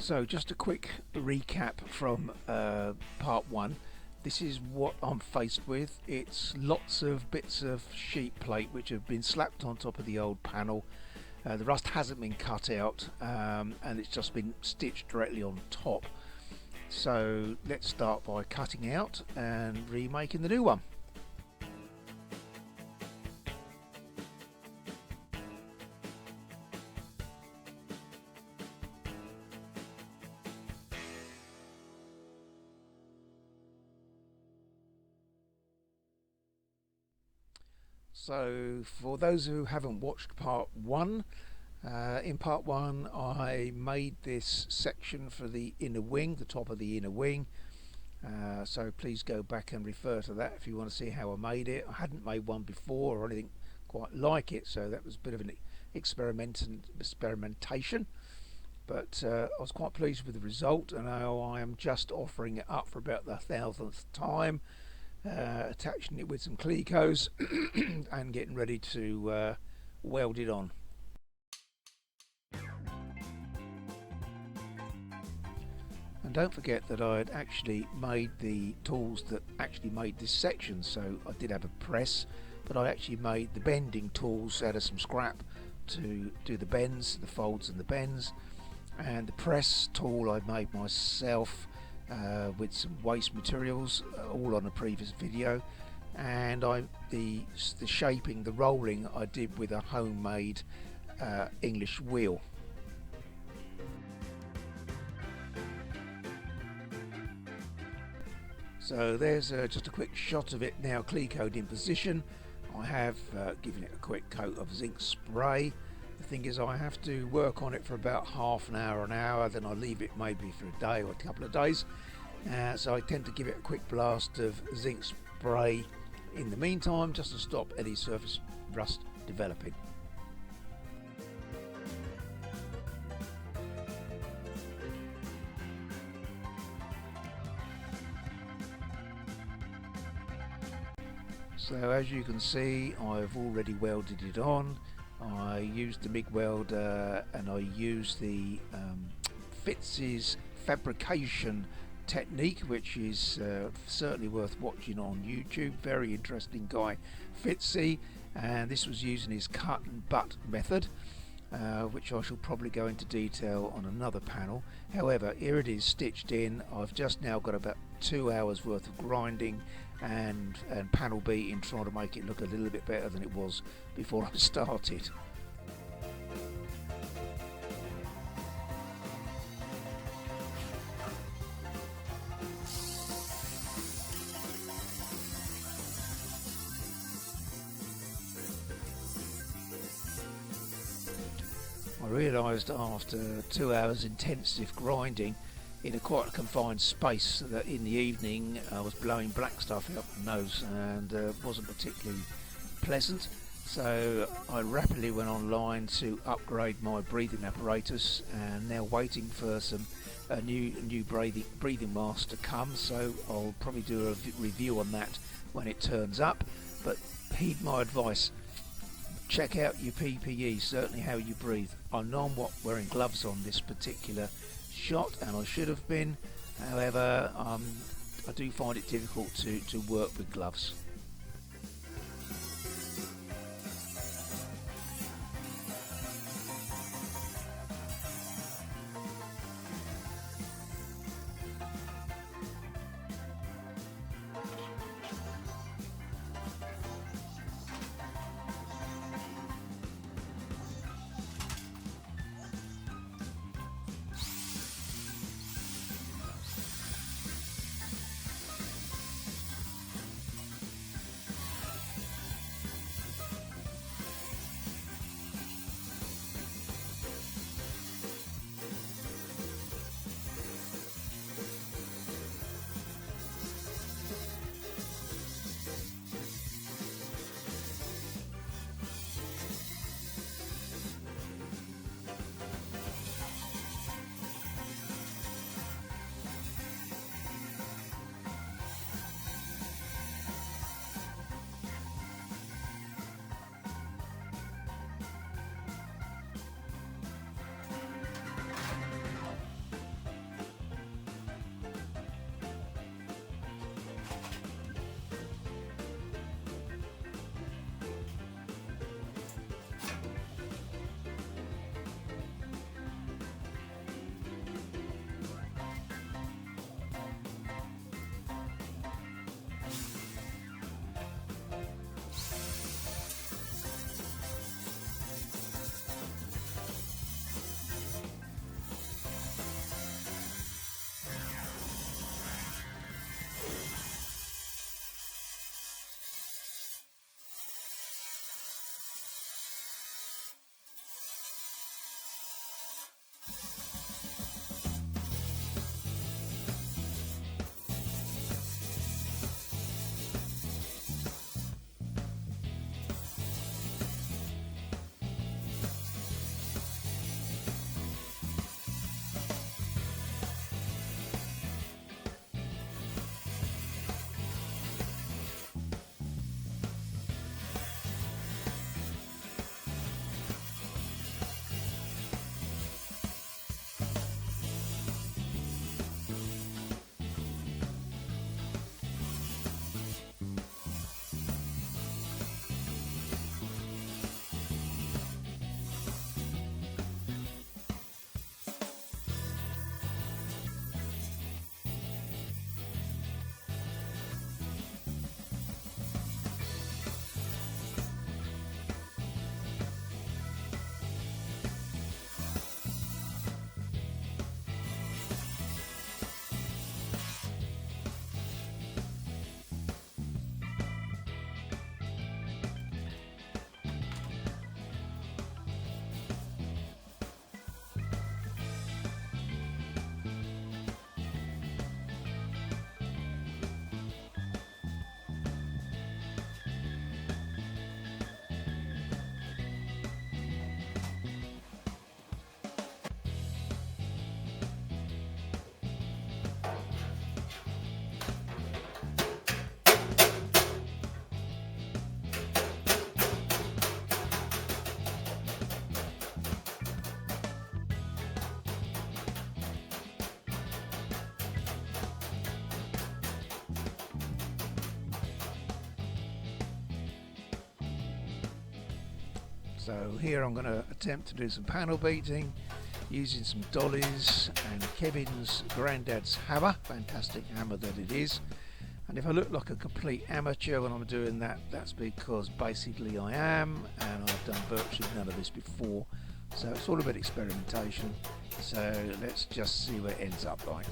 So just a quick recap from part one. This is what I'm faced with. It's lots of bits of sheet plate which have been slapped on top of the old panel. The rust hasn't been cut out and it's just been stitched directly on top. So let's start by cutting out and remaking the new one. So for those who haven't watched part one, in part one I made this section for the inner wing, the top of the inner wing. So please go back and refer to that if you want to see how I made it. I hadn't made one before or anything quite like it, so that was a bit of an experimentation. But I was quite pleased with the result, and now I am just offering it up for about the 1000th time. Attaching it with some Clecos and getting ready to weld it on. And don't forget that I had actually made the tools that actually made this section. So I did have a press, but I actually made the bending tools out of some scrap to do the bends, the folds and the bends. And the press tool I made myself with some waste materials, all on a previous video. And the shaping, the rolling, I did with a homemade English wheel. So there's just a quick shot of it now Clecoed in position. I have given it a quick coat of zinc spray. The thing is, I have to work on it for about half an hour, then I leave it maybe for a day or a couple of days. So I tend to give it a quick blast of zinc spray in the meantime, just to stop any surface rust developing. So as you can see, I've already welded it on. I used the MIG welder and I used the Fitz's Fabrication technique, which is certainly worth watching on YouTube. Very interesting guy, Fitzy, and this was using his cut and butt method, which I shall probably go into detail on another panel. However, here it is stitched in. I've just now got about 2 hours worth of grinding and panel beating, trying to make it look a little bit better than it was before I started. I realised after 2 hours intensive grinding in a quite confined space that in the evening I was blowing black stuff out my nose, and wasn't particularly pleasant. So I rapidly went online to upgrade my breathing apparatus, and now waiting for a new breathing mask to come. So I'll probably do a review on that when it turns up. But heed my advice. Check out your PPE, certainly how you breathe. I know I'm wearing gloves on this particular shot, and I should have been. However, I do find it difficult to work with gloves. So here I'm going to attempt to do some panel beating using some dollies and Kevin's granddad's hammer, fantastic hammer that it is. And if I look like a complete amateur when I'm doing that, that's because basically I am, and I've done virtually none of this before, so it's all about experimentation. So let's just see where it ends up like.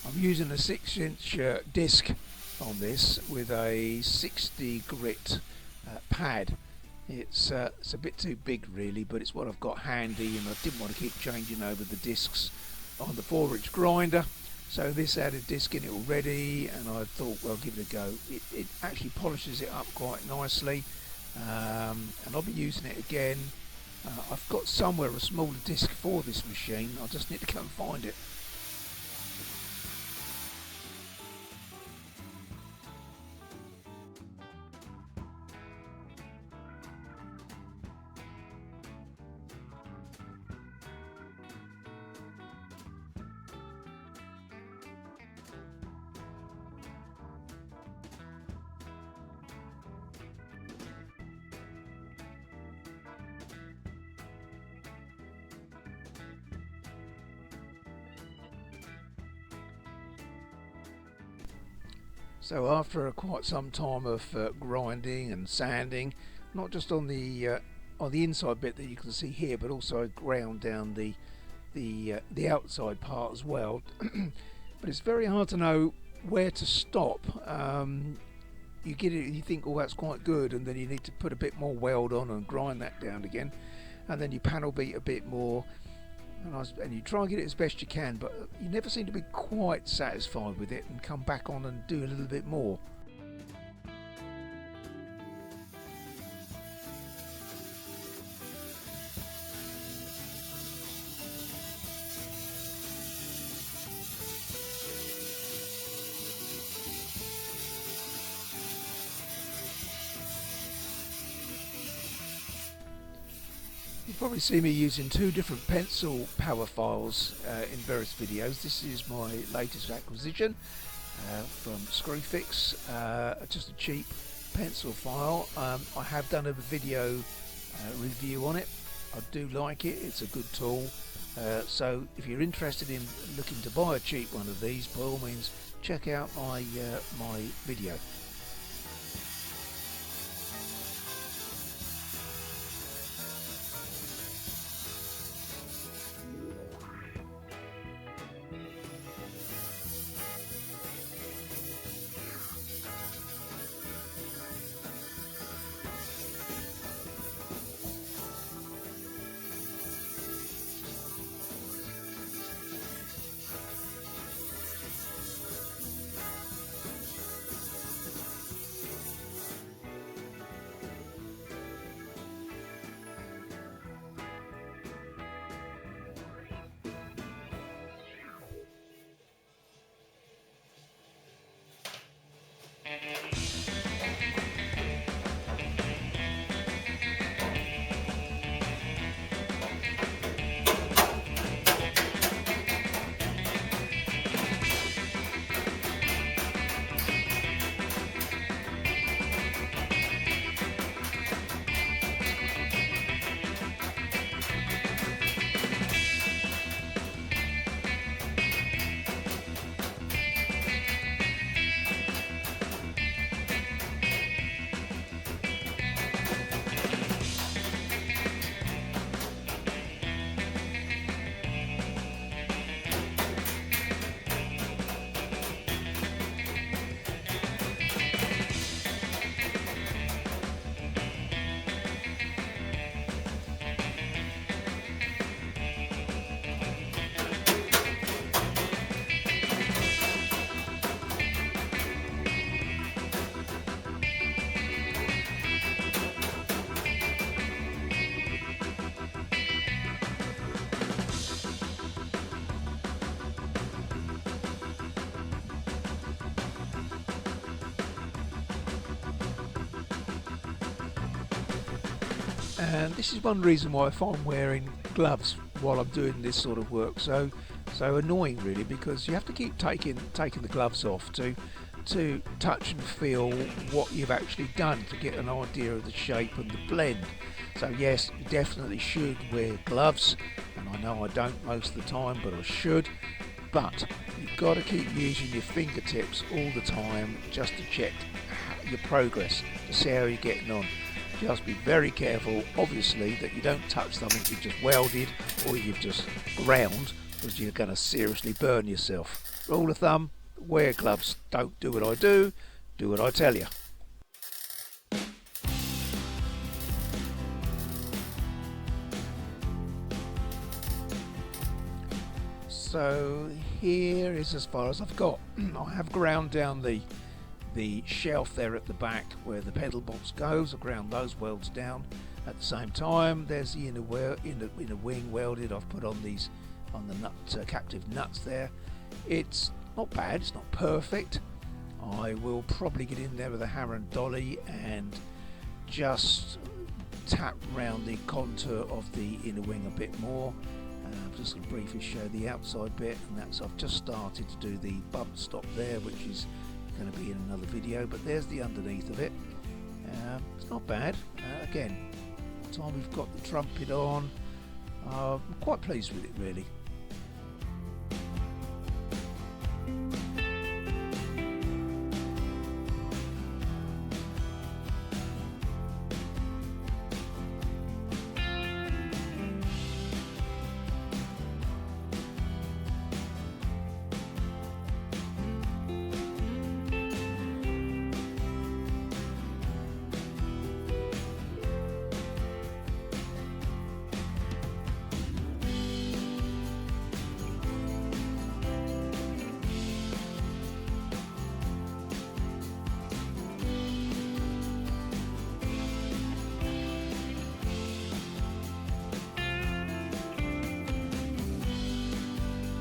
I'm using a 6-inch disc on this with a 60 grit pad. It's a bit too big really, but it's what I've got handy, and I didn't want to keep changing over the discs on the 4-inch grinder, so this had a disc in it already, and I thought, well, give it a go. It actually polishes it up quite nicely, and I'll be using it again. I've got somewhere a smaller disc for this machine, I just need to go and find it. So after quite some time of grinding and sanding, not just on the inside bit that you can see here, but also ground down the outside part as well. But it's very hard to know where to stop. You get it, you think, oh, that's quite good, and then you need to put a bit more weld on and grind that down again, and then you panel beat a bit more. And you try and get it as best you can, but you never seem to be quite satisfied with it, and come back on and do a little bit more. You probably see me using 2 different pencil power files in various videos. This is my latest acquisition from Screwfix, just a cheap pencil file. I have done a video review on it. I do like it, it's a good tool. So if you're interested in looking to buy a cheap one of these, by all means check out my video. And this is one reason why I find wearing gloves while I'm doing this sort of work so annoying, really, because you have to keep taking the gloves off to touch and feel what you've actually done to get an idea of the shape and the blend. So yes, you definitely should wear gloves, and I know I don't most of the time, but I should. But you've got to keep using your fingertips all the time just to check your progress, to see how you're getting on. Just be very careful, obviously, that you don't touch something you've just welded or you've just ground, because you're going to seriously burn yourself. Rule of thumb, wear gloves. Don't do what I do what I tell you. So here is as far as I've got. I have ground down the shelf there at the back where the pedal box goes. I ground those welds down. At the same time, there's the inner wing welded. I've put on the captive nuts there. It's not bad, it's not perfect. I will probably get in there with a hammer and dolly and just tap around the contour of the inner wing a bit more. I'm just going to briefly show the outside bit, and that's, I've just started to do the bump stop there, which is going to be in another video, but there's the underneath of it. It's not bad. Again, by the time we've got the trumpet on, I'm quite pleased with it, really.